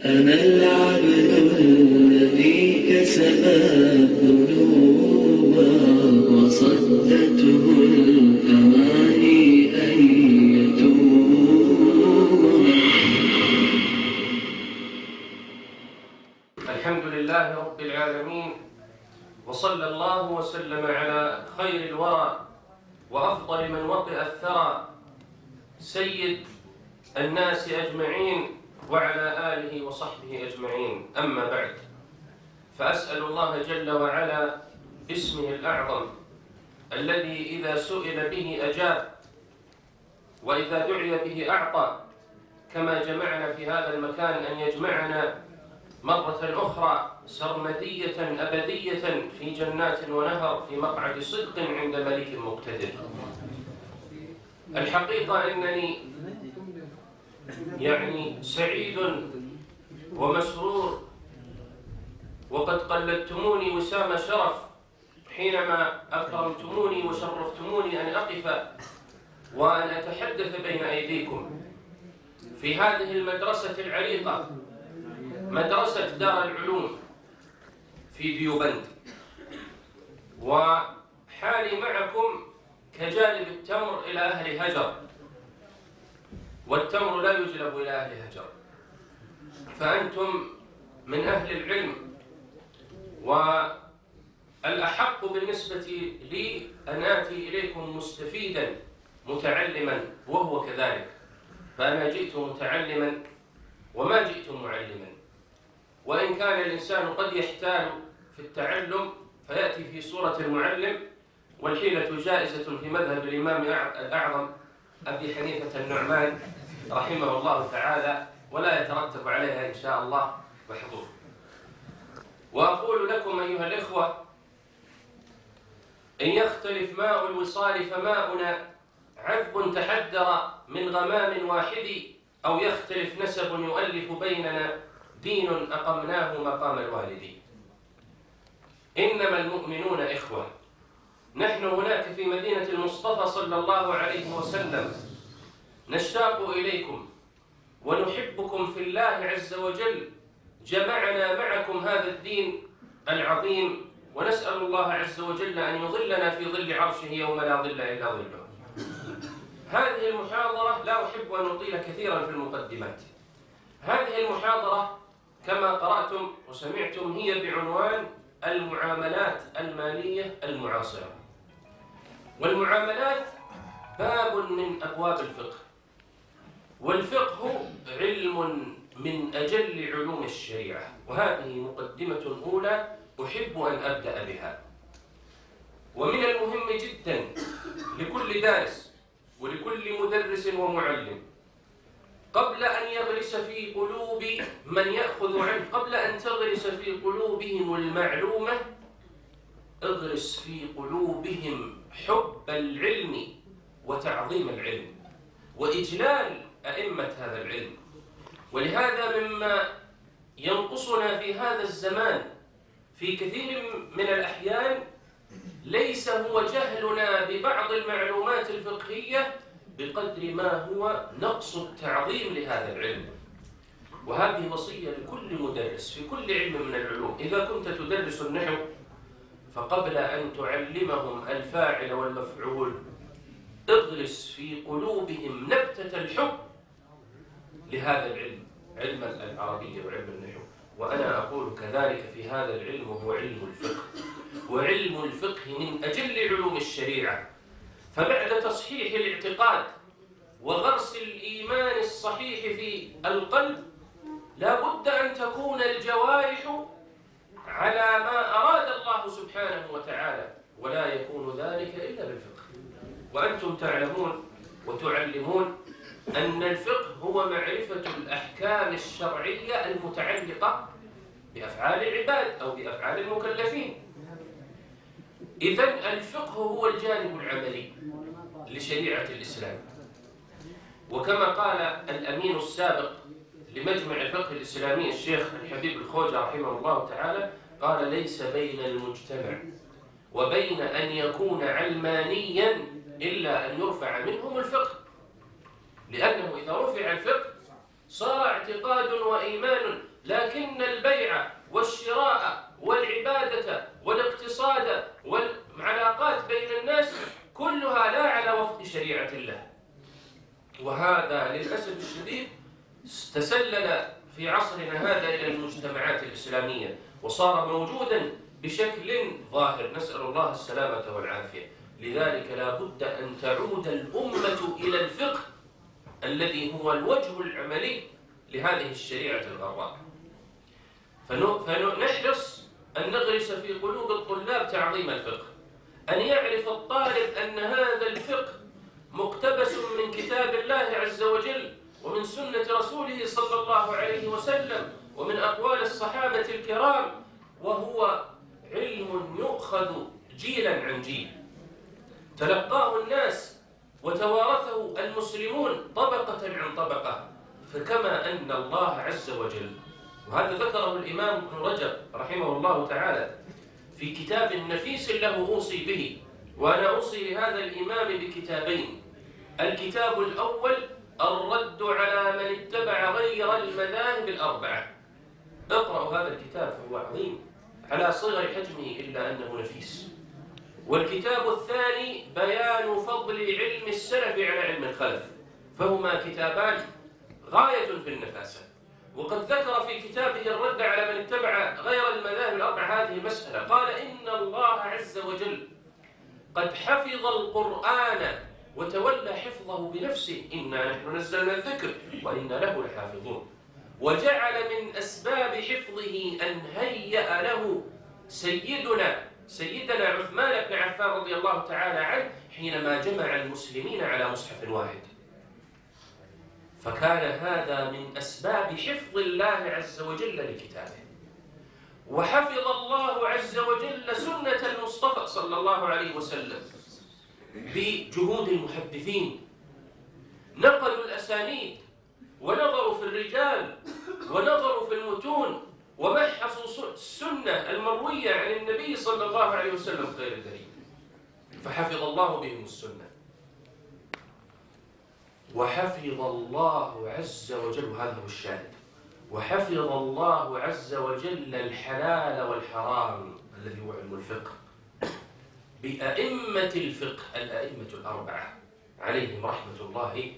أنا العبد الذي كسب الذنوب وصدته الأماني أن يتوب. الحمد لله رب العالمين، وصلى الله وسلم على خير الورى وأفضل من وطئ الثرى سيد الناس أجمعين وعلى آله وصحبه أجمعين. أما بعد، فأسأل الله جل وعلا باسمه الأعظم الذي إذا سئل به أجاب وإذا دعي به أعطى، كما جمعنا في هذا المكان أن يجمعنا مرة أخرى سرمدية أبدية في جنات ونهر في مقعد صدق عند ملك مقتدر. الحقيقة أنني سعيد ومسرور، وقد قلدتموني وسام شرف حينما أكرمتموني وشرفتموني أن أقف وأن أتحدث بين أيديكم في هذه المدرسة العريقة، مدرسة دار العلوم في ديوبند. وحالي معكم كجالب التمر إلى أهل هجر، والتمر لا يجلب إلى أهل هجر، فأنتم من أهل العلم، والأحق بالنسبة لي أن آتي إليكم مستفيدا متعلما، وهو كذلك، فأنا جئت متعلما وما جئت معلما. وإن كان الإنسان قد يحتال في التعلم فيأتي في صورة المعلم، والحيلة جائزة في مذهب الإمام الأعظم أبي حنيفة النعمان رحمه الله تعالى، ولا يترتب عليها إن شاء الله محظور. وأقول لكم أيها الإخوة، إن يختلف ماء الوصال فماؤنا عذب تحدر من غمام واحد، أو يختلف نسب يؤلف بيننا دين أقمناه مقام الوالد. إنما المؤمنون إخوة. نحن هناك في مدينة المصطفى صلى الله عليه وسلم نشتاق إليكم ونحبكم في الله عز وجل. جمعنا معكم هذا الدين العظيم، ونسأل الله عز وجل أن يظلنا في ظل عرشه يوم لا ظل إلا ظله. هذه المحاضرة لا أحب أن أطيل كثيرا في المقدمات. هذه المحاضرة كما قرأتم وسمعتم هي بعنوان المعاملات المالية المعاصرة. والمعاملات باب من أبواب الفقه، والفقه علم من أجل علوم الشريعة، وهذه مقدمة أولى أحب أن أبدأ بها. ومن المهم جدا لكل دارس ولكل مدرس ومعلم، قبل أن يغرس في قلوب من يأخذ عنه، قبل أن تغرس في قلوبهم المعلومة، اغرس في قلوبهم حب العلم وتعظيم العلم وإجلال أئمة هذا العلم. ولهذا مما ينقصنا في هذا الزمان في كثير من الأحيان ليس هو جهلنا ببعض المعلومات الفقهية بقدر ما هو نقص التعظيم لهذا العلم. وهذه وصية لكل مدرس في كل علم من العلوم. إذا كنت تدرس النحو فقبل أن تعلمهم الفاعل والمفعول اغرس في قلوبهم نبتة الحب لهذا العلم، علم العربية وعلم النحو. وأنا أقول كذلك في هذا العلم، وهو علم الفقه. وعلم الفقه من أجل علوم الشريعة. فبعد تصحيح الاعتقاد وغرس الإيمان الصحيح في القلب، لا بد أن تكون الجوارح على ما أراد الله سبحانه وتعالى، ولا يكون ذلك إلا بالفقه. وأنتم تعلمون وتعلمون أن الفقه هو معرفة الأحكام الشرعية المتعلقة بأفعال العباد أو بأفعال المكلفين. إذن الفقه هو الجانب العملي لشريعة الإسلام. وكما قال الأمين السابق لمجمع الفقه الإسلامي الشيخ الحبيب الخوجة رحمه الله تعالى، قال: ليس بين المجتمع وبين أن يكون علمانيا إلا أن يرفع منهم الفقه، لأنه إذا رفع الفقه صار اعتقاد وإيمان لكن البيع والشراء والعبادة والاقتصاد والعلاقات بين الناس كلها لا على وفق شريعة الله. وهذا للأسف الشديد تسلل في عصرنا هذا إلى المجتمعات الإسلامية وصار موجودا بشكل ظاهر، نسأل الله السلامة والعافية. لذلك لا بد أن تعود الأمة إلى الفقه الذي هو الوجه العملي لهذه الشريعة الغراء. فنحرص أن نغرس في قلوب الطلاب تعظيم الفقه، أن يعرف الطالب أن هذا الفقه مقتبس من كتاب الله عز وجل ومن سنة رسوله صلى الله عليه وسلم ومن أقوال الصحابة الكرام، وهو علم يؤخذ جيلا عن جيل، تلقاه الناس وتوارثه المسلمون طبقة عن طبقة. فكما أن الله عز وجل، وهذا ذكره الإمام ابن رجب رحمه الله تعالى في كتاب نفيس له أوصي به، وأنا أوصي لهذا الإمام بكتابين: الكتاب الأول الرد على من اتبع غير المذاهب الأربعة، اقرأوا هذا الكتاب فهو عظيم على صغر حجمه إلا أنه نفيس. والكتاب الثاني بيان فضل علم السلف على علم الخلف، فهما كتابان غاية في النفاسة. وقد ذكر في كتابه الرد على من اتبع غير المذاهب الأربعة هذه المسألة، قال: إن الله عز وجل قد حفظ القرآن وتولى حفظه بنفسه، إنا نحن نزلنا الذكر وإنا له لحافظون، وجعل من أسباب حفظه أن هيأ له سيدنا عثمان بن عفان رضي الله تعالى عنه حينما جمع المسلمين على مصحف واحد. فكان هذا من أسباب حفظ الله عز وجل لكتابه. وحفظ الله عز وجل سنة المصطفى صلى الله عليه وسلم بجهود المحدثين، نقلوا الأسانيد ونظروا في الرجال ونظروا في المتون ومحصوا السنة المروية عن النبي صلى الله عليه وسلم خير دليل، فحفظ الله بهم السنة. وحفظ الله عز وجل، وهذا هو الشاهد، وحفظ الله عز وجل الحلال والحرام الذي هو علم الفقه بأئمة الفقه الأئمة الأربعة عليهم رحمة الله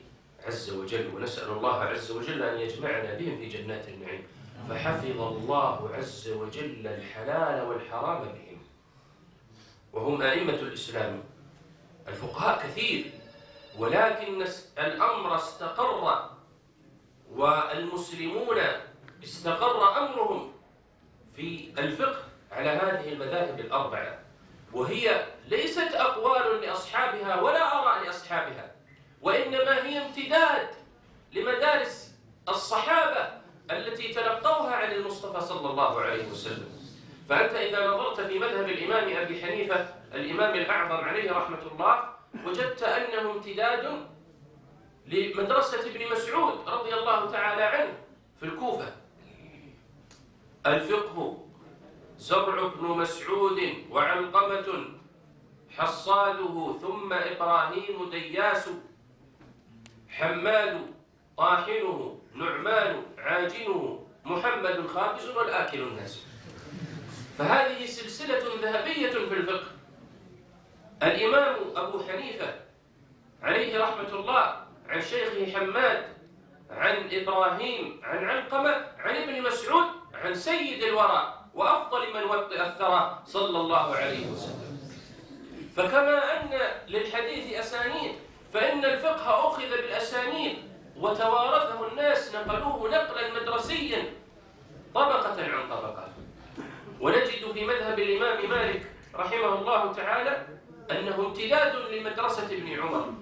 عز وجل، ونسأل الله عز وجل أن يجمعنا بهم في جنات النعيم. فحفظ الله عز وجل الحلال والحرام بهم، وهم أئمة الإسلام. الفقهاء كثير، ولكن الأمر استقر والمسلمون استقر أمرهم في الفقه على هذه المذاهب الأربعة، وهي ليست أقوال لأصحابها ولا آراء لأصحابها، وإنما هي امتداد لمدارس الصحابة التي تلقوها عن المصطفى صلى الله عليه وسلم. فأنت إذا نظرت في مذهب الإمام أبي حنيفة الإمام الأعظم عليه رحمة الله وجدت أنه امتداد لمدرسة ابن مسعود رضي الله تعالى عنه في الكوفة. الفقه زرع ابن مسعود وعلقمة حصاده، ثم إبراهيم دياس، حماد طاحنه، نعمان عاجنه، محمد خابز، والآكل الناس. فهذه سلسلة ذهبية في الفقه. الإمام أبو حنيفة عليه رحمة الله عن شيخه حماد، عن إبراهيم، عن علقمة، عن ابن مسعود، عن سيد الورى وأفضل من وطئ الثرى صلى الله عليه وسلم. فكما أن للحديث أسانيد، فإن الفقه أخذ بالأسانيد وتوارثه الناس، نقلوه نقلا مدرسيا طبقة عن طبقة. ونجد في مذهب الإمام مالك رحمه الله تعالى أنه امتداد لمدرسة ابن عمر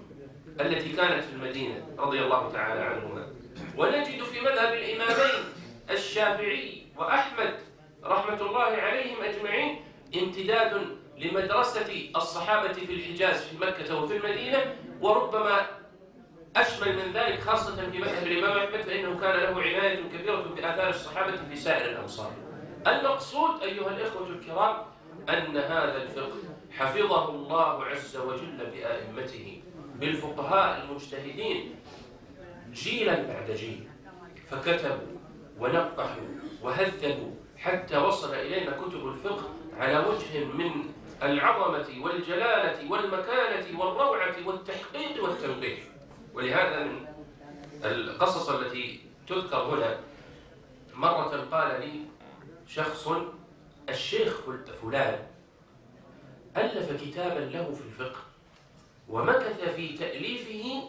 التي كانت في المدينة رضي الله تعالى عنهما. ونجد في مذهب الإمامين الشافعي وأحمد رحمة الله عليهم أجمعين امتداد لمدرسة الصحابة في الحجاز في مكة وفي المدينة، وربما أشمل من ذلك خاصة في مذهب الإمام أحمد، فإنه كان له عناية كبيرة بآثار الصحابة في سائر الأمصار. المقصود أيها الإخوة الكرام أن هذا الفقه حفظه الله عز وجل بأئمته، بالفقهاء المجتهدين، جيلا بعد جيل، فكتبوا ونقحوا وهذبوا حتى وصل إلينا كتب الفقه على وجه من العظمة والجلالة والمكانة والروعة والتحقيق والتنقيح. ولهذا من القصص التي تذكر هنا، مرة قال لي شخص: الشيخ فلان ألف كتابا له في الفقه ومكث في تأليفه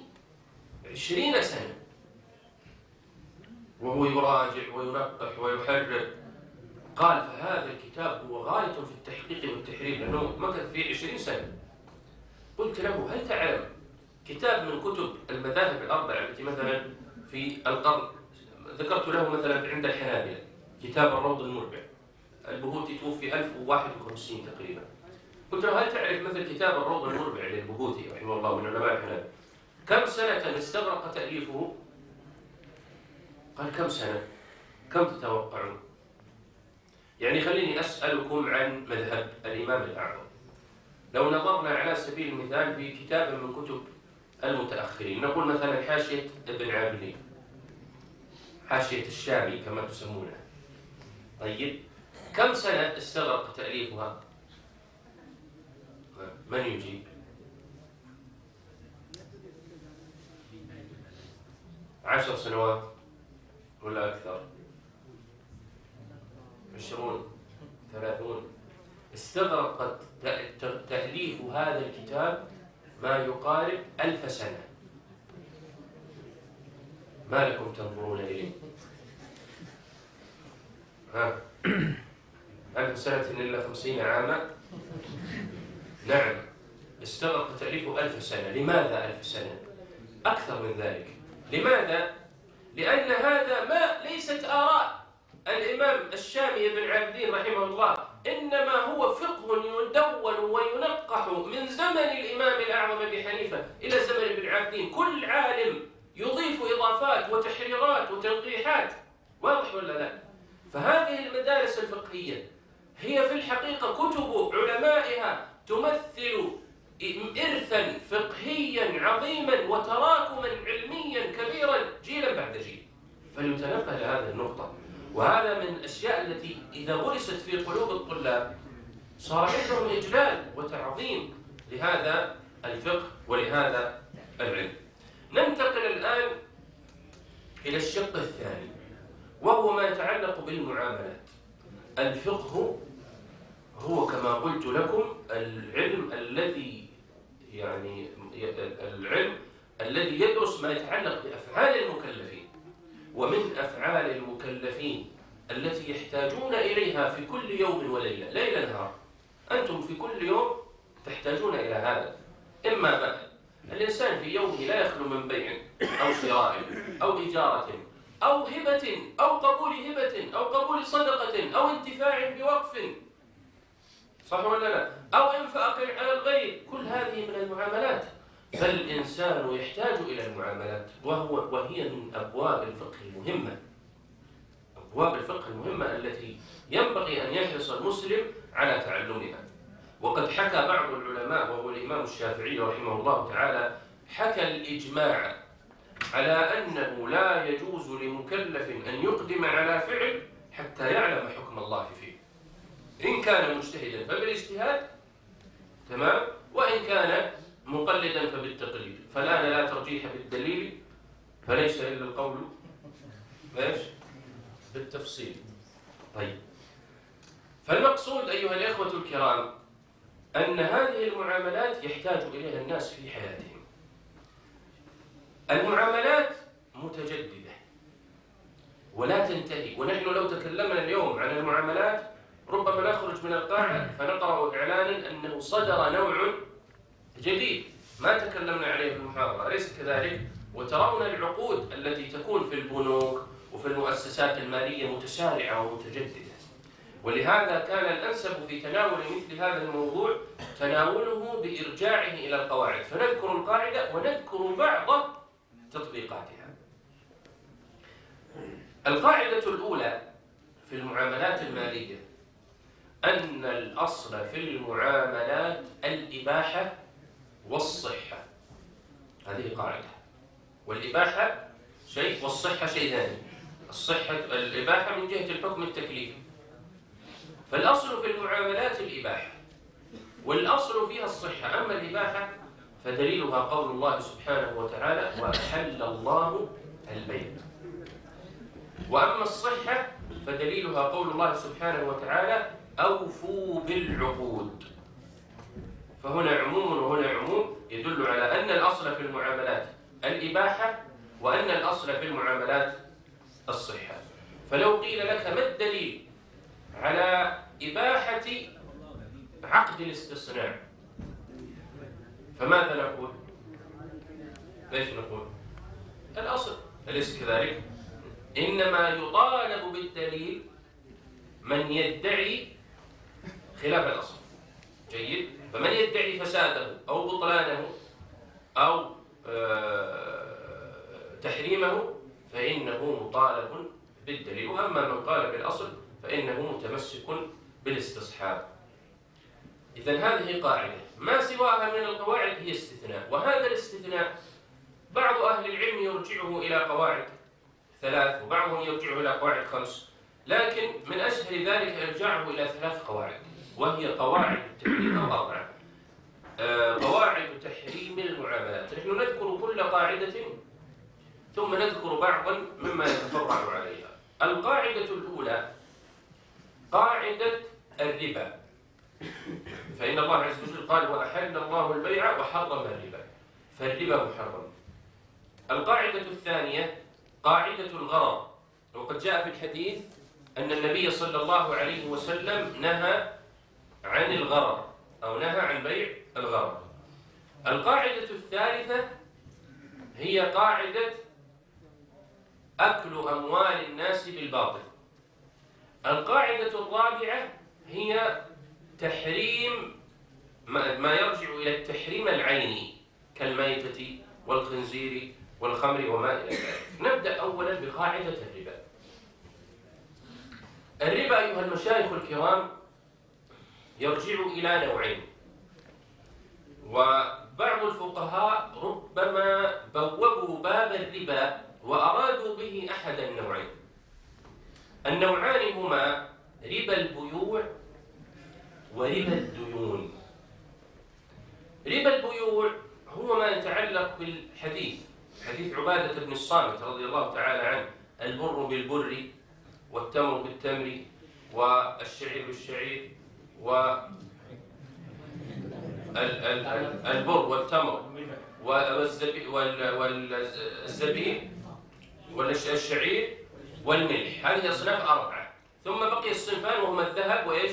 20 سنة وهو يراجع وينقح ويحرر. قال: فهذا الكتاب هو غاية في التحقيق والتحرير لأنه مكث فيه 20 سنة. قلت له: هل تعلم كتاب من كتب المذاهب الأربعة التي مثلا في القرن، ذكرت له مثلا عند الحنابلة كتاب الروض المربع، البهوتي توفي 1051 تقريبا. قلت له: هل تعرف مثل كتاب الروض المربع للبهوتي رحمه الله من علماء الحنابلة كم سنة استغرق تأليفه؟ قال: كم سنة؟ كم تتوقعون؟ يعني خليني أسألكم عن مذهب الإمام الأعظم. لو نظرنا على سبيل المثال في كتاب من كتب المتأخرين، نقول مثلا حاشية ابن عابدين، حاشية الشامي كما تسمونها، طيب كم سنة استغرق تأليفها؟ من يجيب؟ 10 سنوات ولا أكثر؟ 20 30؟ استغرقت تأليف هذا الكتاب ما يقارب 1000 سنة. ما لكم تنظرون إليه؟ 1000 سنة إلا 50 عاما. نعم، استغرق تأليفه 1000 سنة. لماذا 1000 سنة؟ أكثر من ذلك. لماذا؟ لأن هذا ما ليست آراء الإمام الشامي بن عابدين رحمه الله، إنما هو فقه يدون وينقح من زمن الإمام الأعظم أبي حنيفة إلى زمن ابن عابدين. كل عالم يضيف إضافات وتحريرات وتنقيحات، واضح ولا لا؟ فهذه المدارس الفقهية هي في الحقيقة كتب علمائها تمثل إرثا فقهيا عظيما وتراكما علميا كبيرا جيلا بعد جيل. فليتنبه لهذه النقطة. وهذا من الأشياء التي إذا غرست في قلوب الطلاب صار عندهم إجلال وتعظيم لهذا الفقه ولهذا العلم. ننتقل الآن إلى الشق الثاني، وهو ما يتعلق بالمعاملات. الفقه هو كما قلت لكم العلم الذي يدرس ما يتعلق بأفعال المكلفين، ومن أفعال المكلفين التي يحتاجون إليها في كل يوم وليلة، ليل نهار. أنتم في كل يوم تحتاجون إلى هذا، إما بقى الإنسان في يومه لا يخلو من بيع أو شراء أو إجارة أو هبة أو قبول هبة أو قبول صدقة أو انتفاع بوقف، صح ولا لا؟ أو إنفاق على الغير. كل هذه من المعاملات. فالإنسان يحتاج إلى المعاملات، وهي من أبواب الفقه المهمة، أبواب الفقه المهمة التي ينبغي أن يحرص المسلم على تعلمها. وقد حكى بعض العلماء، وهو الإمام الشافعي رحمه الله تعالى، حكى الإجماع على أنه لا يجوز لمكلف أن يقدم على فعل حتى يعلم حكم الله فيه. إن كان مجتهدا فبالاجتهاد، تمام، وإن كان مقلدا فبالتقليد. فالآن لا ترجيح بالدليل، فليس إلا القول بالتفصيل. طيب، فالمقصود أيها الإخوة الكرام أن هذه المعاملات يحتاج إليها الناس في حياتهم. المعاملات متجددة ولا تنتهي. ونحن لو تكلمنا اليوم عن المعاملات ربما نخرج من القاعة فنقرأ إعلانا أنه صدر نوع جديد ما تكلمنا عليه في المحاضرة، أليس كذلك؟ وترون العقود التي تكون في البنوك وفي المؤسسات المالية متسارعة ومتجددة. ولهذا كان الأنسب في تناول مثل هذا الموضوع تناوله بإرجاعه إلى القواعد، فنذكر القاعدة ونذكر بعض تطبيقاتها. القاعدة الأولى في المعاملات المالية أن الأصل في المعاملات الإباحة والصحة. هذه قاعدة. والإباحة شيء والصحة شيء ثاني. الصحة الإباحة من جهة الحكم التكليفي. فالأصل في المعاملات الإباحة، والأصل فيها الصحة. أما الإباحة فدليلها قول الله سبحانه وتعالى: وأحل الله البيع. وأما الصحة فدليلها قول الله سبحانه وتعالى: أوفوا بالعقود. فهنا عموم وهنا عموم يدل على أن الأصل في المعاملات الإباحة، وأن الأصل في المعاملات الصحة. فلو قيل لك ما الدليل على إباحة عقد الاستثناء، فماذا نقول؟ ليش نقول؟ الأصل، أليس كذلك؟ إنما يطالب بالدليل من يدعي خلاف الأصل. جيد؟ فمن يدعي فساده أو بطلانه أو تحريمه فإنه مطالب بالدليل، وأما من قال بالأصل فإنه متمسك بالاستصحاب. إذن هذه قاعدة، ما سواها من القواعد هي استثناء. وهذا الاستثناء بعض أهل العلم يرجعه إلى قواعد 3، وبعضهم يرجعه إلى قواعد 5، لكن من أشهر ذلك إرجاعه إلى 3 قواعد، وهي قواعد التحريم، أو 4 قواعد تحريم المعاملات. نحن نذكر كل قاعدة ثم نذكر بعضا مما يتفرع عليها. القاعدة الأولى قاعدة الربا، فإن الله عز وجل قال: وأحل الله البيع وحرم الربا، فالربا محرم. القاعدة الثانية قاعدة الغرر، وقد جاء في الحديث أن النبي صلى الله عليه وسلم نهى عن الغرر، أو نهى عن بيع الغرر. القاعدة الثالثة هي قاعدة أكل أموال الناس بالباطل. القاعدة الرابعة هي تحريم ما يرجع إلى التحريم العيني كالميتة والخنزير والخمر وما إلى ذلك. نبدأ أولا بقاعدة الربا. الربا أيها المشايخ الكرام يرجع إلى نوعين، وبعض الفقهاء ربما بوبوا باب الربا وأرادوا به أحد النوعين. النوعان هما ربا البيوع وربا الديون. ربا البيوع هو ما يتعلق بالحديث، حديث عبادة بن الصامت رضي الله تعالى عنه: البر بالبر والتمر بالتمر والشعير بالشعير والبر والتمر والزبيب والشعير والملح. هذه أصناف 4. ثم بقي الصنفان وهما الذهب وإيش؟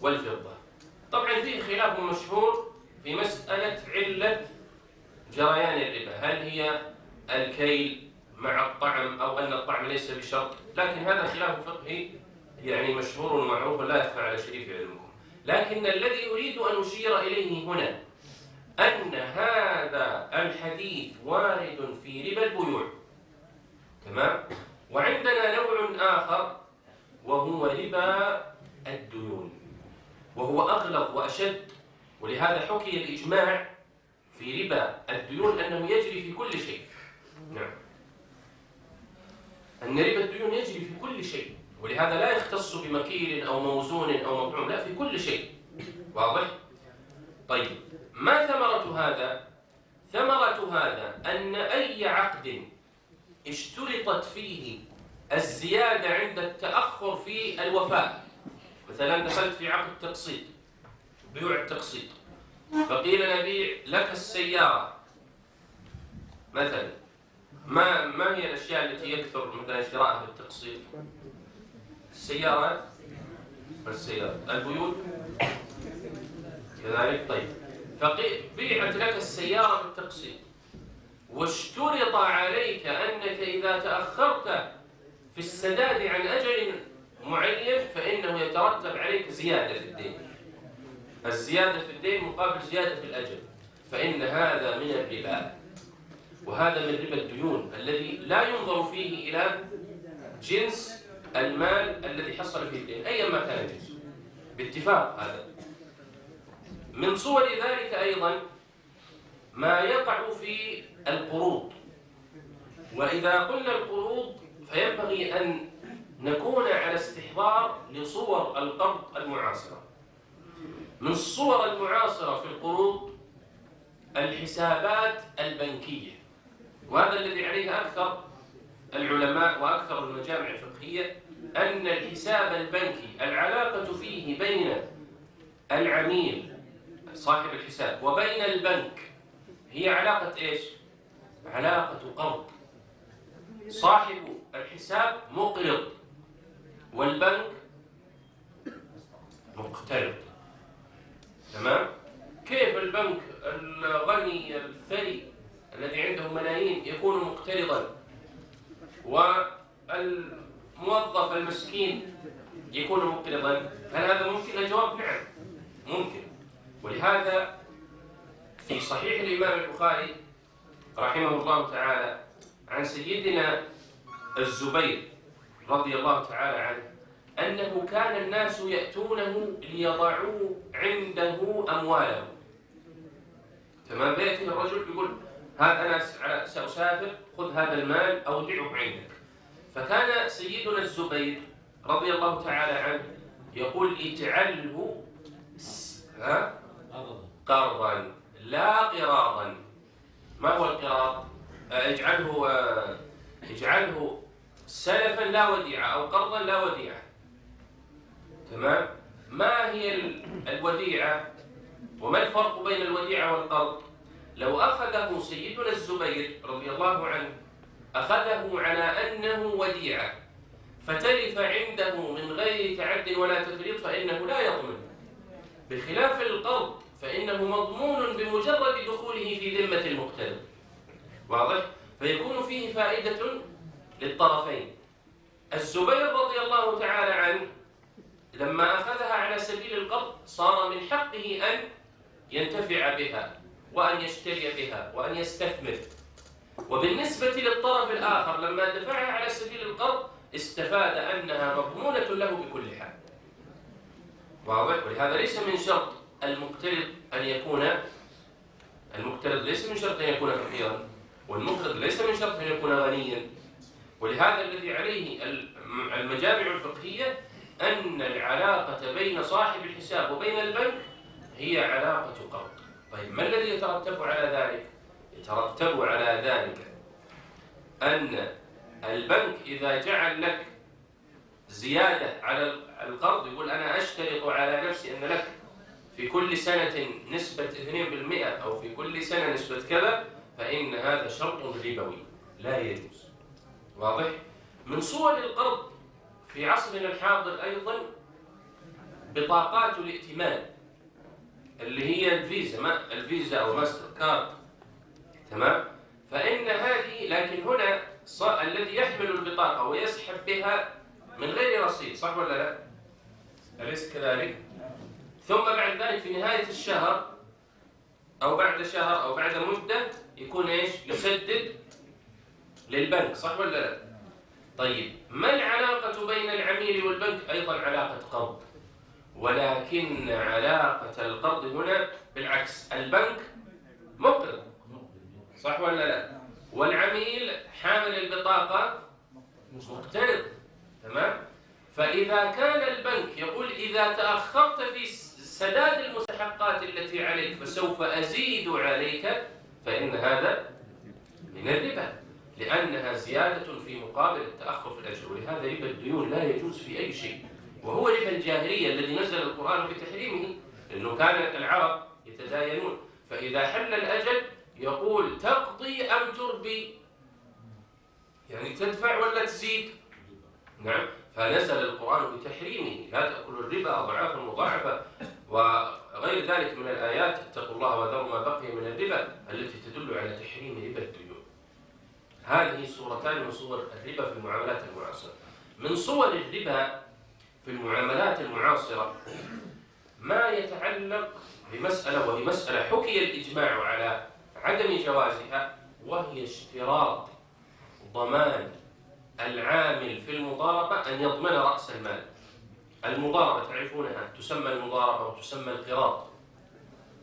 والفضة. طبعا فيه خلاف مشهور في مسألة علة جريان الربا، هل هي الكيل مع الطعم أو أن الطعم ليس بشرط، لكن هذا خلاف فقهي يعني مشهور ومعروف لا يخفى على شريف علمكم. لكن الذي أريد أن أشير إليه هنا أن هذا الحديث وارد في ربا البيوع، تمام؟ وعندنا نوع آخر وهو ربا الديون، وهو أغلظ وأشد، ولهذا حكي الإجماع في ربا الديون أنه يجري في كل شيء. نعم، أن ربا الديون يجري في كل شيء، ولهذا لا يختص بمكيل أو موزون أو مطعوم، لا، في كل شيء. واضح؟ طيب، ما ثمرة هذا؟ ثمرة هذا أن أي عقد اشترطت فيه الزيادة عند التأخر في الوفاء، مثلا دخلت في عقد تقسيط، بيوع التقسيط، فقيل نبيع لك السيارة مثلا، ما هي الأشياء التي يكثر مثلا شرائها بالتقسيط؟ السيارات، البيوت كذلك. طيب، فبيعت لك السيارة بالتقسيط، واشترط عليك أنك إذا تأخرت في السداد عن أجل معين فإنه يترتب عليك زيادة في الدين، الزيادة في الدين مقابل زيادة في الأجل، فإن هذا من الربا، وهذا من ربا الديون الذي لا ينظر فيه إلى جنس المال الذي حصل فيه الدين أيا ما كان جنسه باتفاق. هذا من صور ذلك أيضا ما يقع في القروض. وإذا قلنا القروض فينبغي أن نكون على استحضار لصور القرض المعاصرة. من الصور المعاصرة في القروض الحسابات البنكية، وهذا الذي عليه أكثر العلماء وأكثر المجامع الفقهية، أن الحساب البنكي العلاقة فيه بين العميل صاحب الحساب وبين البنك هي علاقة إيش؟ علاقة قرض. صاحب الحساب مقرض والبنك مقترض. تمام؟ كيف البنك الغني الثري الذي عنده ملايين يكون مقترضا والموظف المسكين يكون مقترضا؟ هل هذا ممكن؟ الجواب نعم ممكن. ولهذا في صحيح الإمام البخاري رحمه الله تعالى عن سيدنا الزبير رضي الله تعالى عنه أنه كان الناس يأتونه ليضعوا عنده أموالهم. تمام؟ يأتي الرجل يقول هذا أنا سأسافر، خذ هذا المال أودعه عندك. فكان سيدنا الزبير رضي الله تعالى عنه يقول اجعله قرضا لا قراضا. ما هو القراض؟ اجعله سلفا لا وديعة أو قرضا لا وديعة. تمام؟ ما هي الوديعة وما الفرق بين الوديعة والقرض؟ لو أخذه سيدنا الزبير رضي الله عنه أخذه على أنه وديعة فتلف عنده من غير تعد ولا تفريط فإنه لا يضمن، بخلاف القرض فإنه مضمون بمجرد دخوله في ذمة المقترض. واضح؟ فيكون فيه فائدة للطرفين. الزبير رضي الله تعالى عنه لما أخذها على سبيل القرض صار من حقه أن ينتفع بها وأن يشتري بها وأن يستثمر. وبالنسبة للطرف الآخر لما دفعها على سبيل القرض استفاد أنها مضمونة له بكل حال. واضح؟ ولهذا ليس من شرط المقترض أن يكون ليس من شرط أن يكون فقيرا، والمقرض ليس من شرط أن يكون غنيا. ولهذا الذي عليه المجامع الفقهية أن العلاقة بين صاحب الحساب وبين البنك هي علاقة قرض. طيب ما الذي يترتب على ذلك؟ يترتب على ذلك أن البنك إذا جعل لك زيادة على القرض يقول أنا أشترط على نفسي أن لك في كل سنة نسبة 2% أو في كل سنة نسبة كذا، فإن هذا شرط ربوي لا يجوز. واضح؟ من صور القرض في عصرنا الحاضر أيضا بطاقات الائتمان اللي هي الفيزا أو ماستر كارد. تمام؟ فإن هذه، لكن هنا الذي يحمل البطاقة ويسحب بها من غير رصيد، صح ولا لا؟ أليس كذلك؟ ثم بعد ذلك في نهاية الشهر أو بعد شهر أو بعد مدة يكون إيش؟ يسدد للبنك، صح ولا لا؟ طيب ما العلاقة بين العميل والبنك؟ أيضا علاقة قرض، ولكن علاقة القرض هنا بالعكس، البنك مقرض، صح ولا لا؟ والعميل حامل البطاقة مقترض. تمام؟ فإذا كان البنك يقول إذا تأخرت في سداد المستحقات التي عليك فسوف أزيد عليك، فإن هذا من الربا، لأنها زيادة في مقابل التأخر في الأجر. ولهذا ربا الديون لا يجوز في أي شيء، وهو ربا الجاهلية الذي نزل القرآن بتحريمه، لأنه كانت العرب يتداينون، فإذا حل الأجل يقول تقضي أم تربي، يعني تدفع ولا تزيد. نعم، فنزل القرآن بتحريمه، لا تأكلوا الربا أضعافا مضاعفة وغير ذلك من الآيات، اتقوا الله وذروا ما بقي من الربا التي تدل على تحريم ربا الديون. هذه صورتان من صور الربا في المعاملات المعاصرة. من صور الربا في المعاملات المعاصرة ما يتعلق بمسألة، وهي مسألة حكي الإجماع على عدم جوازها، وهي اشتراط ضمان العامل في المضاربة أن يضمن رأس المال. المضاربة تعرفونها، تسمى المضاربة وتسمى القراض.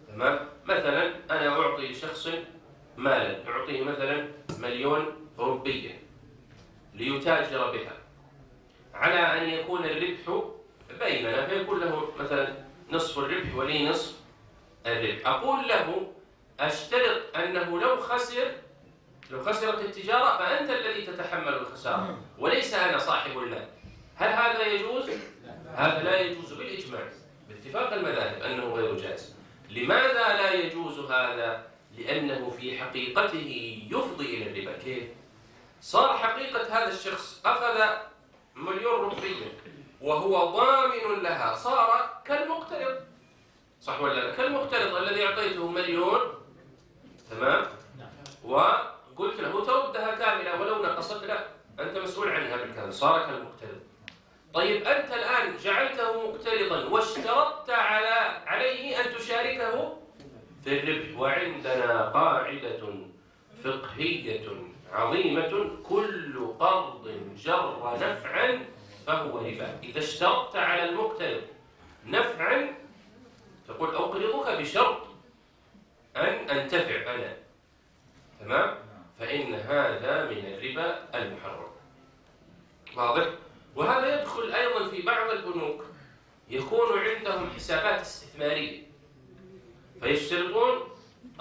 تمام؟ مثلا أنا أعطي لشخص مالا، أعطيه مثلا 1,000,000 أوروبية، ليتاجر بها، على أن يكون الربح بيننا، فيكون له مثلا نصف الربح ولي نصف الربح. أقول له أشترط أنه لو خسرت التجارة فأنت الذي تتحمل الخسارة وليس أنا صاحب المال. هل هذا يجوز؟ هذا لا يجوز بالإجماع باتفاق المذاهب أنه غير جائز. لماذا لا يجوز هذا؟ لأنه في حقيقته يفضي إلى الربا. كيف؟ صار حقيقة هذا الشخص أخذ مليون روبية وهو ضامن لها، صار كالمقترض، صح ولا لا؟ كالمقترض الذي أعطيته مليون، تمام، وقلت له تردها كاملة ولو نقصت، لا، أنت مسؤول عنها بالكامل، صار كالمقترض. طيب أنت الآن جعلته مقترضا واشترطت عليه أن تشاركه في الربح. وعندنا قاعدة فقهية عظيمة: كل قرض جر نفعا فهو ربا. إذا اشترطت على المقترض نفعا تقول أقرضك بشرط أن أنتفع أنا، تمام، فإن هذا من الربا المحرم. واضح؟ وهذا يدخل أيضا في بعض البنوك، يكون عندهم حسابات استثمارية فيشترطون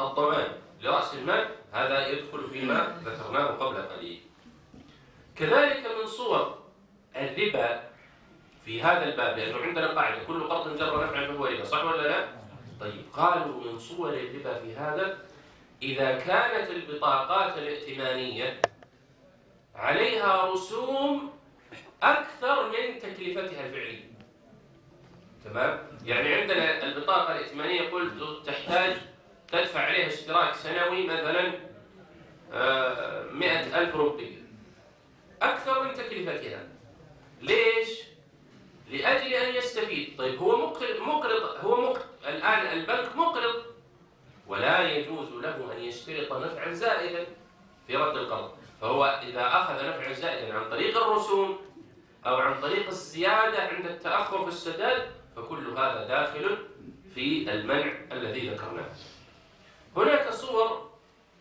الضمان لرأس المال، هذا يدخل فيما ذكرناه قبل قليل. كذلك من صور الربا في هذا الباب، لأنه عندنا قاعدة: كل قرض جر نفعا فهو ربا، صح ولا لا؟ طيب، قالوا من صور الربا في هذا إذا كانت البطاقات الائتمانية عليها رسوم أكثر من تكلفتها الفعلية. تمام؟ يعني عندنا البطاقة الائتمانية قلت تحتاج تدفع عليها اشتراك سنوي مثلا 100,000 روبية، أكثر من تكلفتها. ليش؟ لأجل أن يستفيد. طيب، هو مقرض الآن البنك مقرض، ولا يجوز له أن يشترط نفعا زائدا في رد القرض. فهو إذا أخذ نفعا زائدا عن طريق الرسوم أو عن طريق الزيادة عند التأخر في السداد، فكل هذا داخل في المنع الذي ذكرناه. هناك صور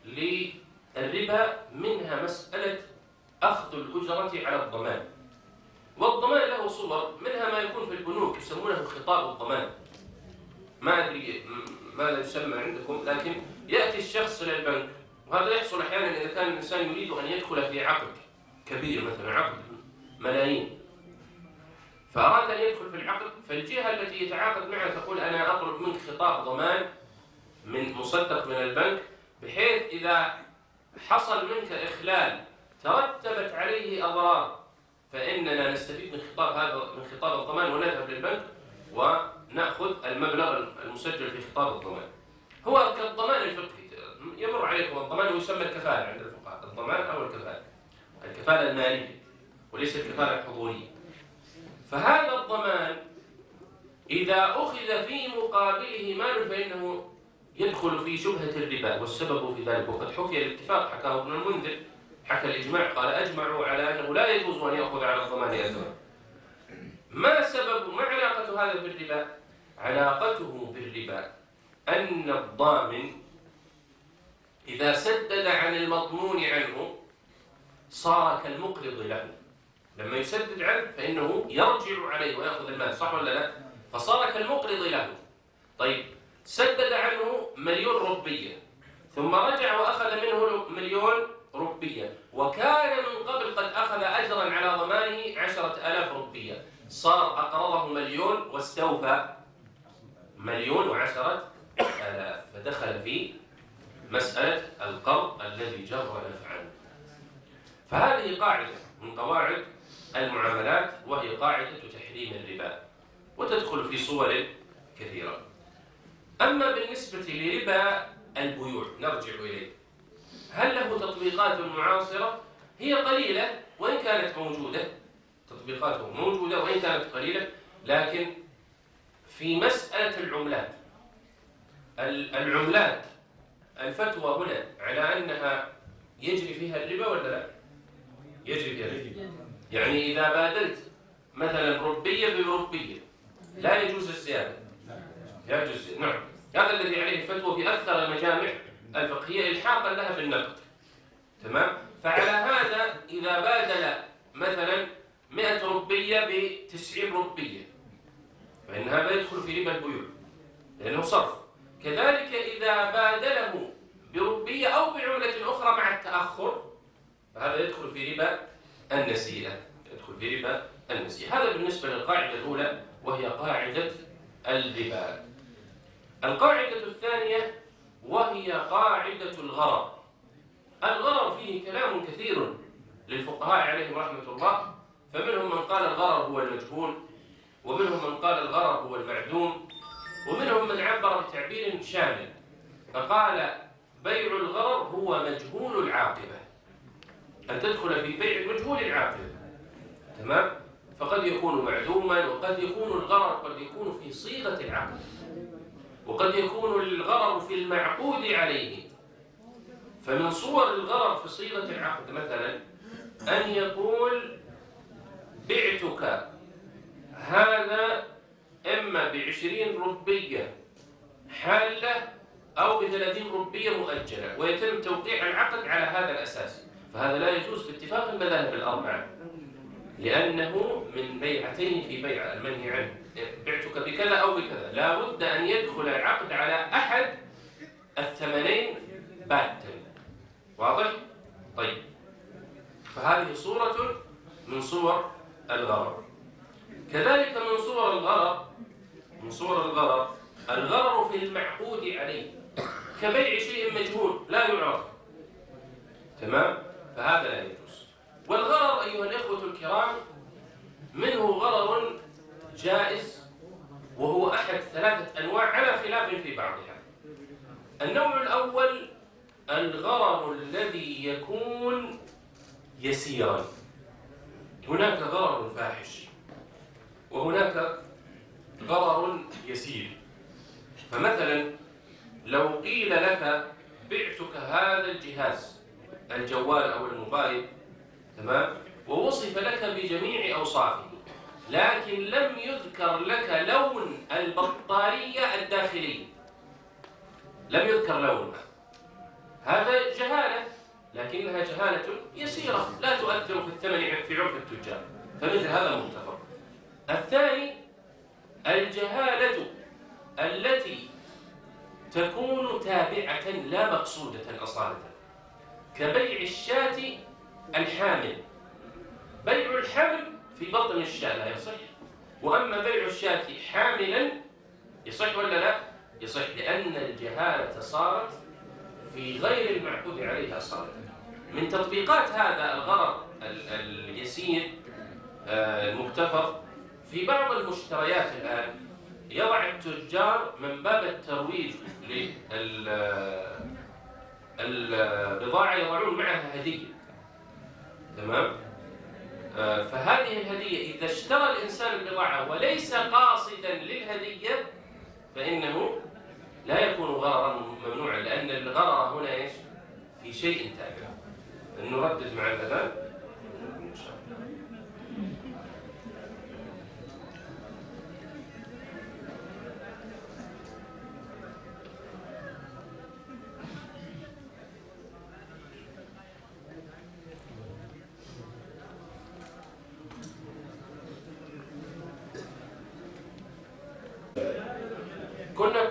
للربا، منها مسألة أخذ الأجرة على الضمان، والضمان له صور، منها ما يكون في البنوك يسمونه خطاب الضمان. ما أدري ماذا يسمى عندكم، لكن يأتي الشخص إلى البنك، وهذا يحصل أحيانا إذا كان الإنسان يريد أن يدخل في عقد كبير، مثلا عقد ملايين، فأراد أن يدخل في العقد، فالجهة التي يتعاقد معها تقول أنا أطلب منك خطاب ضمان من مصدق من البنك، بحيث إذا حصل منك إخلال ترتبت عليه أضرار فإننا نستفيد من خطاب الضمان ونذهب للبنك ونأخذ المبلغ المسجل في خطاب الضمان. هو كالضمان الفقهي يمر عليكم الضمان، ويسمى الكفالة عند الفقهاء، الضمان أو الكفالة المالية وليس الكفالة الحضورية. فهذا الضمان إذا أخذ في مقابله مال فإنه يدخل في شبهة الربا، والسبب في ذلك وقد حكي الاتفاق، حكاه ابن المنذر، حكى الإجماع، قال أجمعوا على أنه لا يجوز أن يأخذ على الضمان أجرا. ما علاقة هذا بالربا؟ علاقته بالربا أن الضامن إذا سدد عن المضمون عنه صار كالمقرض له، لما يسدد عنه فإنه يرجع عليه ويأخذ المال، صح ولا لا؟ فصار كالمقرض له. طيب، سدد عنه مليون روبية ثم رجع وأخذ منه مليون روبية، وكان من قبل قد أخذ أجرا على ضمانه 10,000 روبية، صار أقرضه مليون واستوفى 1,010,000، فدخل في مسألة القرض الذي جر نفعا. فهذه قاعدة من قواعد المعاملات، وهي قاعدة تحريم الربا، وتدخل في صور كثيرة. أما بالنسبة لربا البيوع نرجع إليه، هل له تطبيقات معاصرة؟ هي قليلة وإن كانت موجودة، تطبيقاته موجودة وإن كانت قليلة، لكن في مسألة العملات الفتوى هنا على أنها يجري فيها الربا ولا لا؟ يجري فيها الربا. يعني إذا بادلت مثلا روبية بروبية لا يجوز الزيادة، يجوز، نعم، هذا الذي عليه الفتوى في أكثر المجامع الفقهية إلحاقا لها بالنقد، تمام؟ فعلى هذا إذا بادل مثلا 100 ربية ب90 ربية فإن هذا يدخل في ربا البيوع لأنه صرف. كذلك إذا بادله بربية أو بعملة أخرى مع التأخر فهذا يدخل في ربا النسيئة. هذا بالنسبة للقاعدة الأولى وهي قاعدة الربا. القاعدة الثانية وهي قاعدة الغرر. الغرر فيه كلام كثير للفقهاء عليهم رحمة الله، فمنهم من قال الغرر هو المجهول، ومنهم من قال الغرر هو المعدوم، ومنهم من عبر بتعبير شامل فقال بيع الغرر هو مجهول العاقبة، أن تدخل في بيع مجهول العاقبة. تمام؟ فقد يكون معدوما، وقد يكون الغرر قد يكون في صيغة العقد، وقد يكون الغرر في المعقود عليه. فمن صور الغرر في صيغة العقد مثلا أن يقول بعتك هذا إما ب20 ربية حالة أو ب30 ربية مؤجلة، ويتم توقيع العقد على هذا الأساس، فهذا لا يجوز باتفاق المذاهب الأربعة لأنه من بيعتين في بيعة المنهي عنه. بعتك بكذا أو بكذا لا بد أن يدخل العقد على أحد الثمنين باتا. واضح؟ طيب، فهذه صورة من صور الغرر. كذلك من صور الغرر الغرر في المعقود عليه كبيع شيء مجهول لا يعرف. تمام؟ فهذا لا يجوز. والغرر أيها الإخوة الكرام منه غرر جائز وهو أحد 3 أنواع على خلاف في بعضها. النوع الأول الغرر الذي يكون يسيرا. هناك غرر فاحش وهناك غرر يسير. فمثلا لو قيل لك بعتك هذا الجهاز الجوال أو الموبايل، تمام، ووصف لك بجميع أوصافه لكن لم يذكر لك لون البطارية الداخلية، لم يذكر لونها، هذا جهالة، لكنها جهالة يسيرة لا تؤثر في الثمن في عرف التجار، فمثل هذا متفق. الثاني الجهالة التي تكون تابعة لا مقصودة أصالة، كبيع الشاة الحامل. بيع الحمل في بطن الشاة لا يصح، وأما بيع الشاة حاملا يصح ولا لا؟ يصح، لأن الجهالة صارت في غير المعقود عليها صارت. من تطبيقات هذا الغرر اليسير المغتفر في بعض المشتريات الآن يضع التجار من باب الترويج للبضاعة يضعون معها هدية. تمام؟ فهذه الهدية إذا اشترى الإنسان البضاعة وليس قاصدا للهدية فإنه لا يكون غررا ممنوعا، لأن الغرر هنا إيش؟ في شيء تابع. نردد مع الأذان إن شاء الله.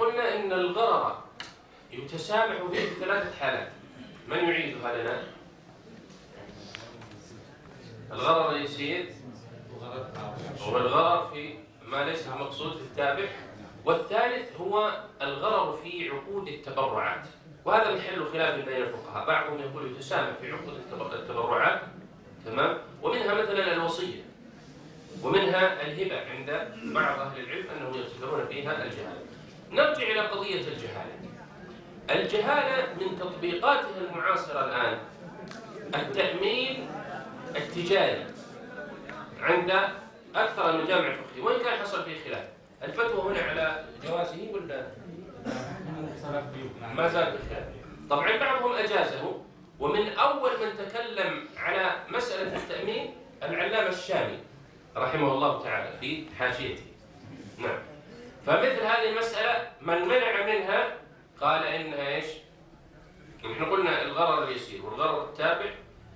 قلنا إن الغرر يتسامح فيه في 3 حالات. من يعيدها لنا؟ الغرر اليسير، والغرر في ما ليس المقصود في التابع، والثالث هو الغرر في عقود التبرعات، وهذا محل خلاف بين الفقهاء. بعضهم يقول يتسامح في عقود التبرعات، تمام، ومنها مثلا الوصية، ومنها الهبة عند بعض أهل العلم أنهم يعتبرون فيها الجهالة. نرجع إلى قضية الجهالة. الجهالة من تطبيقاتها المعاصرة الآن التأمين التجاري عند أكثر المجامع الفقهية، وإن كان حصل فيه خلاف. الفتوى هنا على جوازه ولا ما زال بخلاف؟ طبعا بعضهم أجازه، ومن أول من تكلم على مسألة التأمين العلامة الشامي رحمه الله تعالى في حاشيته. نعم. فمثل هذه المسألة من منع منها قال إنها إيش؟ نحن قلنا الغرر اليسير والغرر التابع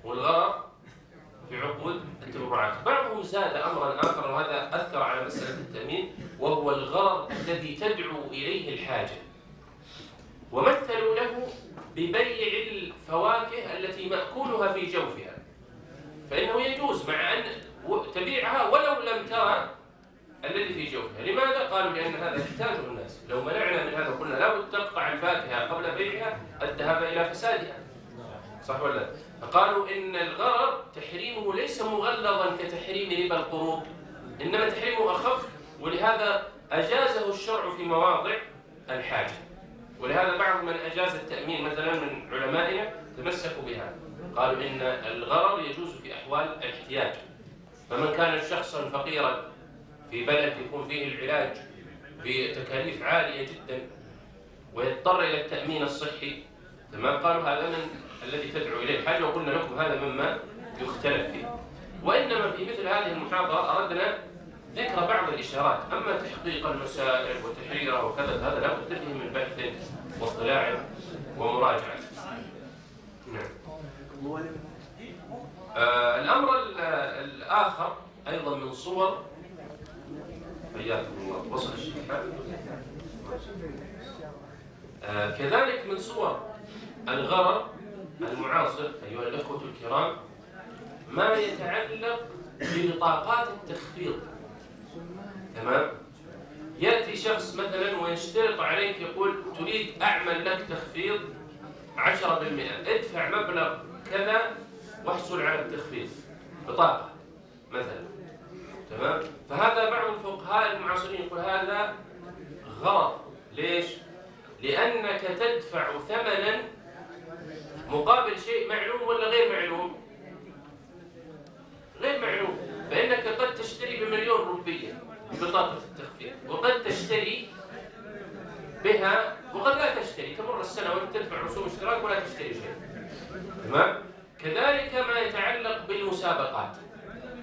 والغرر في عقود التبرعات. بعضهم زاد أمرا آخر وهذا أثر على مسألة التأمين، وهو الغرر الذي تدعو إليه الحاجة، ومثلوا له ببيع الفواكه التي مأكولها في جوفها، فإنه يجوز مع أن تبيعها ولو لم ترى الذي في جوفها. لماذا؟ قالوا لأن هذا يحتاجه الناس، لو منعنا من هذا وقلنا لابد تقطع الفاكهة قبل بيعها الذهاب إلى فسادها، صح ولا لا؟ فقالوا إن الغرر تحريمه ليس مغلظا كتحريم ربا القروض، إنما تحريمه أخف، ولهذا أجازه الشرع في مواضع الحاجة. ولهذا بعض من أجاز التأمين مثلا من علمائنا تمسكوا بها، قالوا إن الغرر يجوز في أحوال الاحتياج. فمن كان شخصا فقيرا في بلد يكون فيه العلاج بتكاليف عالية جدا ويضطر إلى التأمين الصحي، تمام، قالوا هذا من الذي تدعو إليه الحاجة، وقلنا لكم هذا مما يختلف فيه. وإنما في مثل هذه المحاضرة أردنا ذكر بعض الإشارات، أما تحقيق المسائل وتحريرها وكذا هذا لا بد فيه من بحث واطلاع ومراجعة. نعم. الأمر الآخر أيضا من صور، حياكم الله، وصل الشيخ كذلك من صور الغرر المعاصر أيها الأخوة الكرام ما يتعلق ببطاقات التخفيض. تمام، يأتي شخص مثلا ويشترط عليك، يقول تريد أعمل لك تخفيض 10%، ادفع مبلغ كذا واحصل على التخفيض، بطاقة مثلا. تمام، فهذا بعض الفقهاء المعاصرين يقول هذا غرض. ليش؟ لأنك تدفع ثمنا مقابل شيء معلوم ولا غير معلوم؟ غير معلوم. فإنك قد تشتري ب1,000,000 روبية بطاقة التخفيض، وقد تشتري بها وقد لا تشتري، تمر السنة وانت تدفع رسوم اشتراك ولا تشتري شيء. تمام؟ كذلك ما يتعلق بالمسابقات.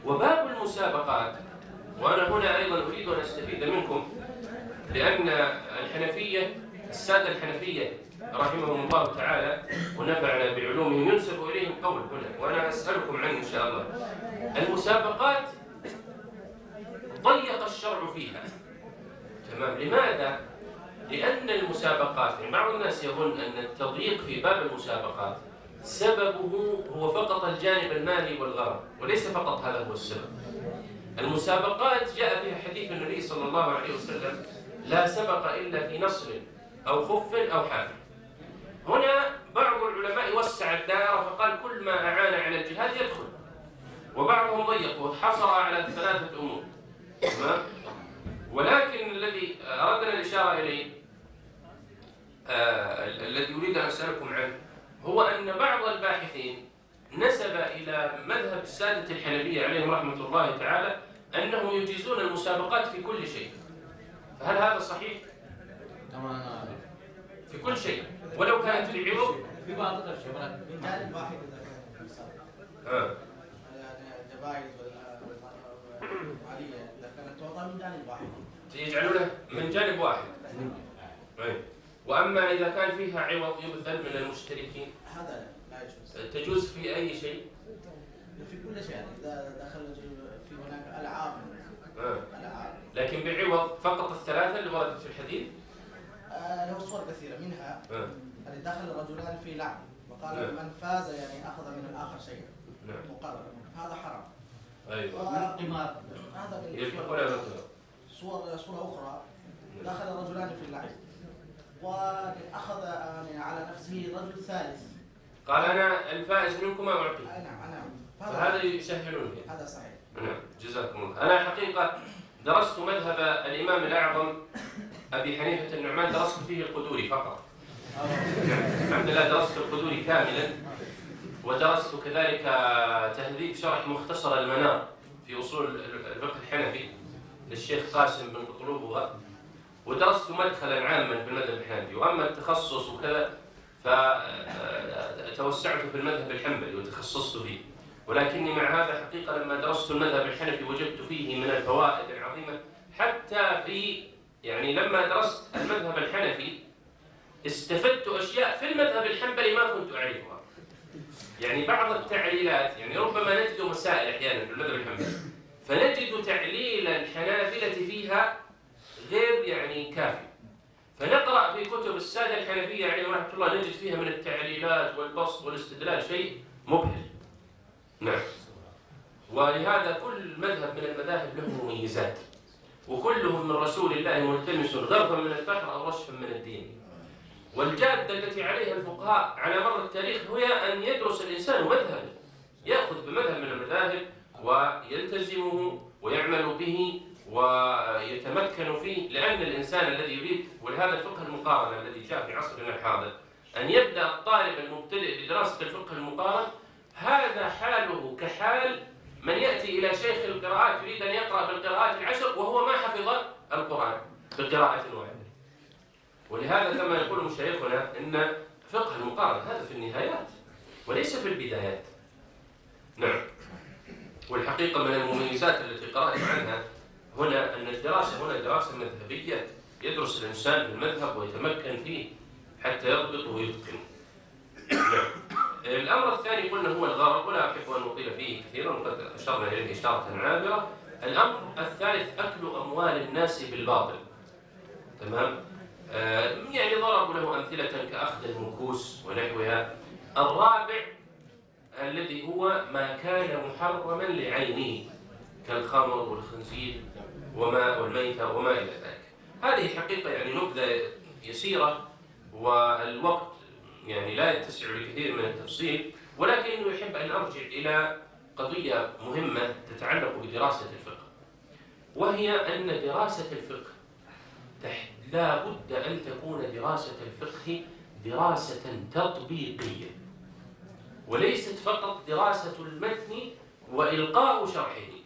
وباب المسابقات، وأنا هنا أيضا أريد أن أستفيد منكم، لأن الحنفية، السادة الحنفية رحمهم الله تعالى ونفعنا بعلومهم، ينسب إليهم قول هنا وأنا أسألكم عنه إن شاء الله. المسابقات ضيق الشرع فيها. تمام، لماذا؟ لأن المسابقات، يعني بعض الناس يظن أن التضييق في باب المسابقات سببه هو فقط الجانب المالي والغرض، وليس فقط هذا هو السبب. المسابقات جاء فيها حديث النبي صلى الله عليه وسلم: لا سبق إلا في نصر أو خف أو حافل. هنا بعض العلماء وسع الدائرة فقال كل ما أعان على الجهاد يدخل، وبعضهم ضيق وحصر على 3 أمور. تمام؟ ولكن الذي أردنا الإشارة إليه الذي أريد أن أسألكم عنه هو أن بعض الباحثين نسب إلى مذهب السادة الحنفية عليهم رحمة الله تعالى أنهم يجيزون المسابقات في كل شيء. فهل هذا صحيح؟ في كل شيء ولو كانت بعوض؟ في بعض الشباب من جانب واحد إذا كانت مسابقة. الجوائز والمالية إذا كانت تعطى من جانب واحد. يجعلونه من جانب واحد. وأما إذا كان فيها عوض يبذل من المشتركين هذا لا يجوز. تجوز في أي شيء؟ في كل شيء، إذا دخل في هناك ألعاب. ألعاب. لكن بعوض فقط الثلاثة اللي وردت في الحديث؟ له صور كثيرة منها اللي دخل رجلان في لعب وقال من فاز يعني أخذ من الآخر شيء مقرر، هذا حرام. أيوة. قمار هذا صورة أخرى دخل رجلان في اللعب وأخذ على نفسه رجل ثالث قال أنا الفائز منكم أعطي. نعم. فهذا يسهلون فيه. هذا صحيح. نعم، جزاكم الله. أنا حقيقة درست مذهب الإمام الأعظم أبي حنيفة النعمان، درست فيه القدوري فقط. الحمد لله درست القدوري كاملا، ودرست كذلك تهذيب شرح مختصر المنار في أصول الفقه الحنفي للشيخ قاسم بن قطلوبغة، ودرست مدخلا عاما في المذهب الحنفي. وأما التخصص وكذا فتوسعت في المذهب الحنبلي وتخصصت فيه. ولكني مع هذا حقيقة لما درست المذهب الحنفي وجدت فيه من الفوائد العظيمة، حتى في يعني لما درست المذهب الحنفي استفدت أشياء في المذهب الحنبلي ما كنت أعرفها. يعني بعض التعليلات، يعني ربما نجد مسائل أحيانا في المذهب الحنبلي فنجد تعليل الحنابلة فيها غير يعني كافي، فنقرأ في كتب السادة الحنفية عليهم رحمة الله نجد فيها من التعليلات والبسط والاستدلال شيء مبهر. نعم. ولهذا كل مذهب من المذاهب له مميزات، وكلهم من رسول الله ملتمس غرفا من البحر أو رشفا من الدين. والجادة التي عليها الفقهاء على مر التاريخ هي أن يدرس الإنسان مذهبا، يأخذ بمذهب من المذاهب ويلتزمه ويعمل به ويتمكن فيه، لأن الإنسان الذي يريد، ولهذا الفقه المقارن الذي جاء في عصرنا الحاضر أن يبدأ الطالب المبتدئ بدراسة الفقه المقارن هذا حاله كحال من يأتي إلى شيخ القراءات يريد أن يقرأ بالقراءات العشر وهو ما حفظ القرآن بقراءة واحدة. ولهذا كما يقول مشايخنا إن فقه المقارن هذا في النهايات وليس في البدايات. نعم. والحقيقة من المميزات التي قرأت عنها هنا أن الدراسة هنا دراسة مذهبية، يدرس الإنسان في المذهب ويتمكن فيه حتى يضبطه ويتقنه. نعم. الأمر الثاني قلنا هو الغرض، ولا أحب أن أطيل فيه كثيرا وقد أشرنا إليه إشارة عابرة. الأمر الثالث أكل أموال الناس بالباطل. تمام؟ يعني ضربوا له أمثلة كأخذ المكوس ونحوها. الرابع الذي هو ما كان محرما لعينه كالخمر والخنزير والميتة وما إلى ذلك. هذه حقيقة يعني نبذة يسيرة والوقت يعني لا يتسع لكثير من التفصيل، ولكنه يحب أن أرجع إلى قضية مهمة تتعلق بدراسة الفقه، وهي أن دراسة الفقه لا بد أن تكون دراسة الفقه دراسة تطبيقية، وليست فقط دراسة المتن وإلقاء شرحه.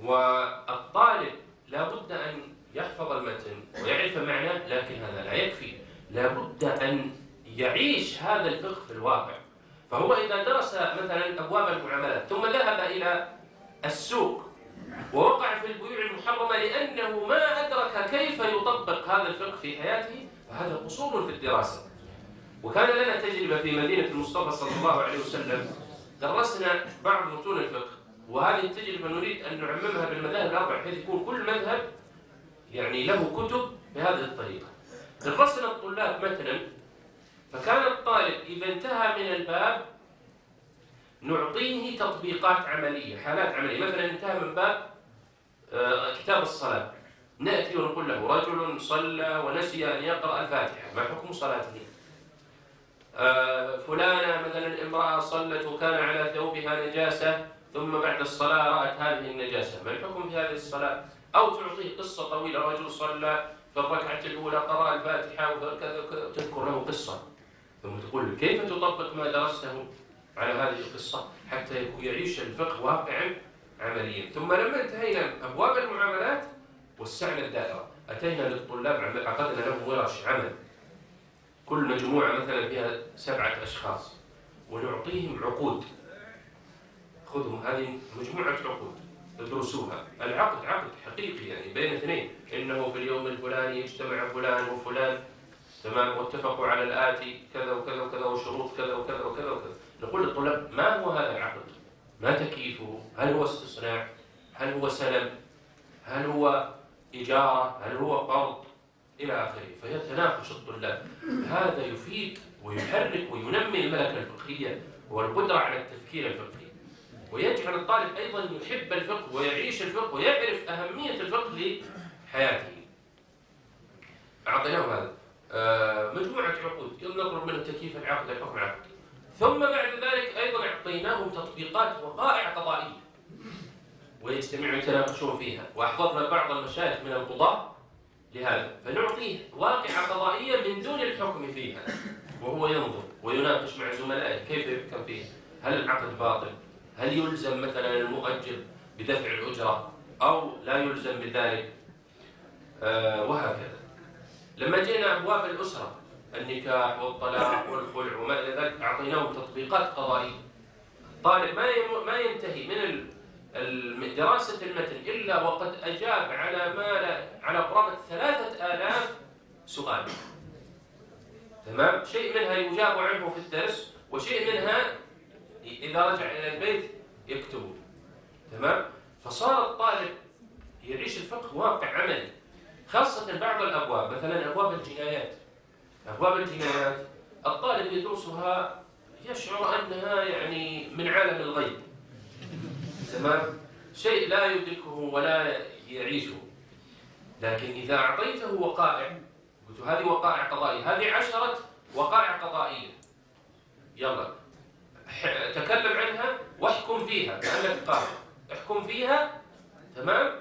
والطالب لا بد أن يحفظ المتن ويعرف معناه، لكن هذا لا يكفي، لا بد أن يعيش هذا الفقه في الواقع. فهو إذا درس مثلا أبواب المعاملات ثم ذهب إلى السوق ووقع في البيوع المحرمة لأنه ما أدرك كيف يطبق هذا الفقه في حياته، فهذا قصور في الدراسة. وكان لنا تجربة في مدينة المصطفى صلى الله عليه وسلم، درسنا بعض متون الفقه، وهذه التجربة نريد أن نعممها بالمذاهب الأربع بحيث يكون كل مذهب يعني له كتب بهذه الطريقة. درسنا الطلاب مثلا، فكان الطالب إذا انتهى من الباب نعطيه تطبيقات عملية، حالات عملية. مثلا انتهى من باب كتاب الصلاة، نأتي ونقول له رجل صلى ونسي أن يقرأ الفاتحة، ما حكم صلاته؟ فلانة مثلا امرأة صلت وكان على ثوبها نجاسة ثم بعد الصلاة رأت هذه النجاسة، ما الحكم في هذه الصلاة؟ أو تعطيه قصة طويلة، رجل صلى في الركعة الأولى قرأ الفاتحة وكذا، تذكر له قصة ثم تقول كيف تطبق ما درسته على هذه القصة حتى يعيش الفقه واقعا عمليا. ثم لما انتهينا أبواب المعاملات وسعنا الدائرة، أتينا للطلاب عقدنا لهم ورش عمل، كل مجموعة مثلا فيها 7 أشخاص ونعطيهم عقود، خذوا هذه مجموعة عقود ادرسوها. العقد عقد حقيقي يعني بين اثنين، إنه في اليوم الفلاني اجتمع فلان وفلان، تمام، واتفقوا على الآتي كذا وكذا وكذا وشروط كذا وكذا وكذا وكذا. نقول للطلاب ما هو هذا العقد؟ ما تكييفه؟ هل هو استصناع؟ هل هو سلم؟ هل هو إجارة؟ هل هو قرض؟ إلى آخره. فيتناقش الطلاب. هذا يفيد ويحرك وينمي الملكة الفقهية والقدرة على التفكير الفقهي، ويجعل الطالب أيضا يحب الفقه ويعيش الفقه ويعرف أهمية الفقه لحياته. أعطيناه هذا مجموعة عقود نطلب منه تكييف العقد الحكم العقد، ثم بعد ذلك أيضا أعطيناهم تطبيقات وقائع قضائية ويجتمعوا يتناقشون فيها. وأحضرنا بعض المشايخ من القضاة لهذا، فنعطيه واقعة قضائية من دون الحكم فيها، وهو ينظر ويناقش مع زملائه كيف يحكم فيها. هل العقد باطل؟ هل يلزم مثلا المؤجر بدفع الأجرة أو لا يلزم بذلك؟ وهكذا. لما جينا أبواب الأسرة، النكاح والطلاق والخلع وما إلى ذلك، أعطيناهم تطبيقات قضائية. الطالب ما ينتهي من دراسة المتن إلا وقد أجاب على قرابة 3000 سؤال. تمام؟ شيء منها يجاب عنه في الدرس وشيء منها إذا رجع إلى البيت يكتبه. تمام؟ فصار الطالب يعيش الفقه واقع عملي، خاصة بعض الأبواب، مثلا أبواب الجنايات. أبواب الجنايات الطالب يدرسها يشعر أنها يعني من عالم الغيب. تمام؟ شيء لا يدركه ولا يعيشه. لكن إذا أعطيته وقائع، قلت هذه وقائع قضائية، هذه 10 وقائع قضائية، يلا تكلم عنها واحكم فيها كأنك قاضي، احكم فيها. تمام؟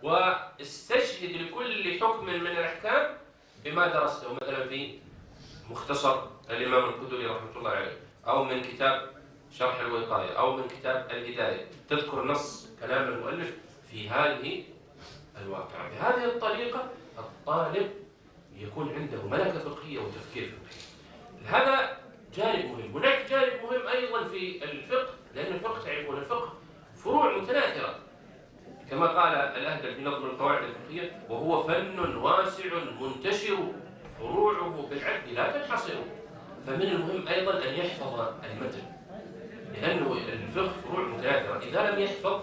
واستشهد لكل حكم من الأحكام بما درسته، مثلا في مختصر الإمام القدوري رحمة الله عليه، أو من كتاب شرح الوقاية، أو من كتاب الهداية، تذكر نص كلام المؤلف في هذه الواقعة. بهذه الطريقة الطالب يكون عنده ملكة فقهية وتفكير فقهي. هذا جانب مهم. هناك جانب مهم أيضا في الفقه، لأن الفقه تعرفون الفقه فروع متناثرة كما قال الأهدل في نظم القواعد الفقهية: وهو فن واسع منتشر فروعه بالعد لا تنحصر. فمن المهم أيضا أن يحفظ المتن، لأنه الفقه فروع متناثرة، إذا لم يحفظ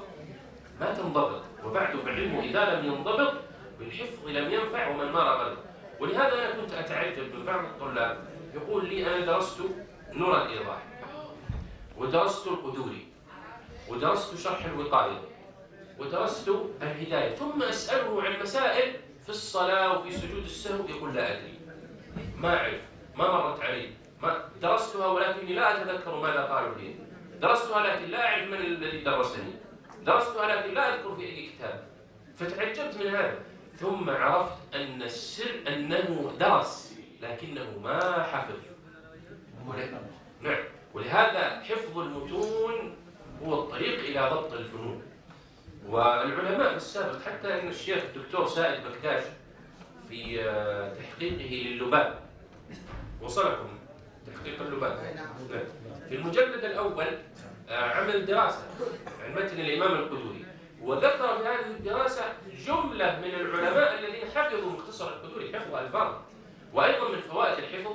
ما تنضبط، وبعد فالعلم إذا لم ينضبط بالحفظ لم ينفع ومن ما رغب. ولهذا أنا كنت أتعجب من بعض الطلاب يقول لي: أنا درست نور الإيضاح، ودرست القدوري، ودرست شرح الوقاية، ودرست الهداية، ثم أسأله عن مسائل في الصلاة وفي سجود السهو يقول: لا أدري، ما أعرف، ما مرت علي، ما درستها ولكني لا أتذكر ماذا قالوا لي، درستها لكن لا أعرف من الذي درسني، درستها لكن لا أذكر في أي كتاب. فتعجبت من هذا، ثم عرفت أن السر أنه درس لكنه ما حفظ. نعم، ولهذا حفظ المتون هو الطريق إلى ضبط الفنون. والعلماء في السابق، حتى أن الشيخ الدكتور سائد بكداش في تحقيقه لللباب، وصلكم تحقيق اللباب، في المجلد الأول عمل دراسة عن متن الإمام القدوري، وذكر في هذه الدراسة جملة من العلماء الذين حفظوا مختصر القدوري حفظ ألفاظ. وأيضا من فوائد الحفظ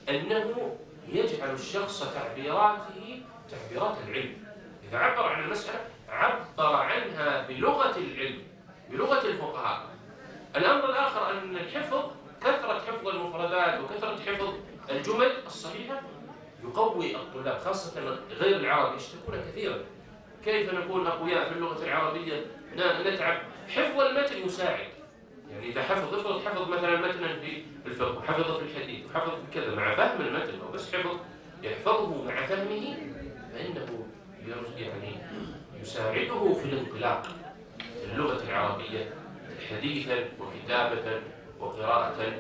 أنه يجعل الشخص تعبيراته تعبيرات العلم. إذا عبر عن المسألة عبر عنها بلغة العلم، بلغة الفقهاء. الأمر الآخر أن الحفظ، كثرة حفظ المفردات وكثرة حفظ الجمل الصحيحة يقوي الطلاب، خاصة غير العرب يشتكون كثيرا: كيف نكون أقوياء في اللغة العربية نتعب. حفظ المتن يساعد، يعني إذا حفظ مثلا متنا في الفقه، وحفظ في الحديث، وحفظ كذا، مع فهم المتن أو بس يحفظه مع فهمه، فإنه يعني يساعده في الانطلاق في اللغة العربية حديثا وكتابة وقراءة.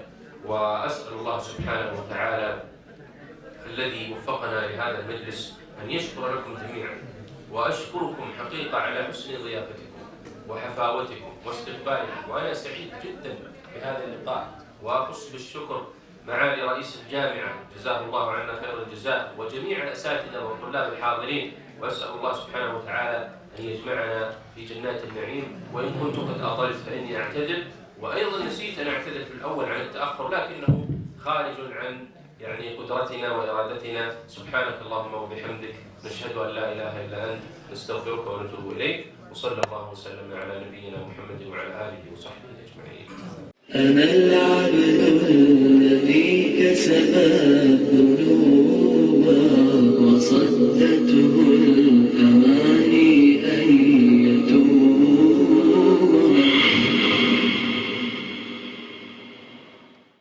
وأسأل الله سبحانه وتعالى الذي وفقنا لهذا المجلس أن يشكر لكم جميعا، وأشكركم حقيقة على حسن ضيافتكم وحفاوتكم واستقبالكم، وأنا سعيد جدا بهذا اللقاء. وأخص بالشكر معالي رئيس الجامعة جزاه الله عنا خير الجزاء، وجميع الأساتذة والطلاب الحاضرين، وأسأل الله سبحانه وتعالى أن يجمعنا في جنات النعيم. وإن كنت قد أطلت فإني أعتذر، وأيضا نسيت أن أعتذر في الأول عن التأخر، لكنه خارج عن يعني قدرتنا وإرادتنا. سبحانك اللهم وبحمدك، نشهد أن لا إله إلا أنت، نستغفرك ونتوب إليك، وصلى الله وسلم على نبينا محمد وعلى آله وصحبه أجمعين. أنا العبد الذي كسب